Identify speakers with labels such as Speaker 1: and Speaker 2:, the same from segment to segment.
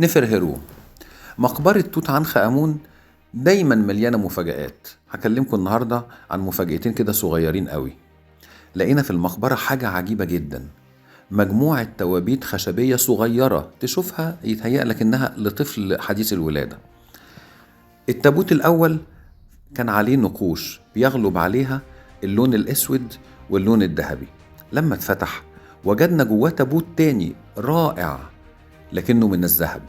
Speaker 1: نفرهرو. مقبرة توت عنخ آمون دايما مليانة مفاجآت. هكلمكم النهاردة عن مفاجأتين كده صغيرين قوي. لقينا في المقبرة حاجة عجيبة جدا، مجموعة توابيت خشبية صغيرة تشوفها يتهيأ لك إنها لطفل حديث الولادة. التابوت الأول كان عليه نقوش بيغلب عليها اللون الأسود واللون الذهبي. لما اتفتح وجدنا جواه تابوت تاني رائع لكنه من الذهب.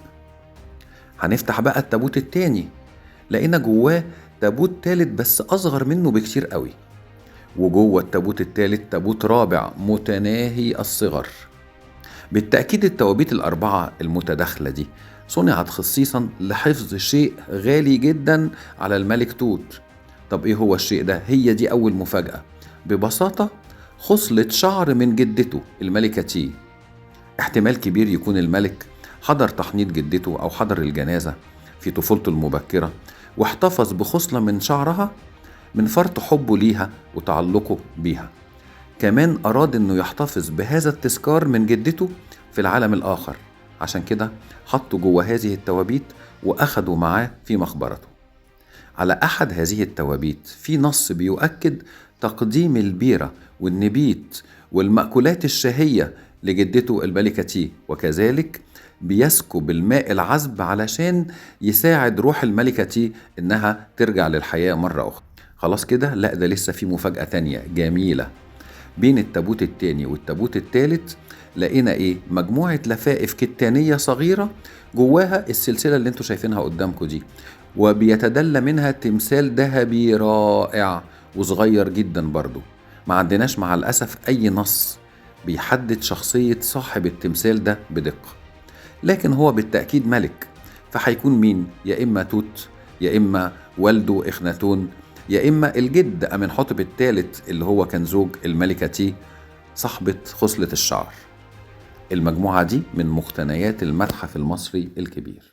Speaker 1: هنفتح بقى التابوت التاني، لقينا جواه تابوت تالت بس أصغر منه بكتير قوي، وجوه التابوت التالت تابوت رابع متناهي الصغر. بالتأكيد التوابيت الأربعة المتداخلة دي صنعت خصيصا لحفظ شيء غالي جدا على الملك توت. طب ايه هو الشيء ده؟ هي دي أول مفاجأة. ببساطة خصلة شعر من جدته الملكة تي. احتمال كبير يكون الملك حضر تحنيط جدته أو حضر الجنازة في طفولته المبكرة واحتفظ بخصلة من شعرها من فرط حبه ليها وتعلقه بيها. كمان أراد أنه يحتفظ بهذا التذكار من جدته في العالم الآخر، عشان كده حطوا جوه هذه التوابيت وأخدوا معاه في مقبرته. على أحد هذه التوابيت في نص بيؤكد تقديم البيرة والنبيت والمأكولات الشهية لجدته الملكة تي، وكذلك بيسكب الماء العذب علشان يساعد روح الملكة تي إنها ترجع للحياة مرة أخرى. خلاص كده؟ لا، ده لسه في مفاجأة تانية جميلة. بين التابوت التاني والتابوت التالت لقينا ايه؟ مجموعة لفائف كتانية صغيرة جواها السلسلة اللي انتوا شايفينها قدامكم دي، وبيتدلى منها تمثال ذهبي رائع وصغير جدا برضو. ما عندناش مع الأسف أي نص بيحدد شخصية صاحب التمثال ده بدقة، لكن هو بالتأكيد ملك. فهيكون مين؟ يا إما توت، يا إما والده إخناتون، يا إما الجد أمنحتب الثالث اللي هو كان زوج الملكة تي صاحبة خصلة الشعر. المجموعة دي من مقتنيات المتحف المصري الكبير.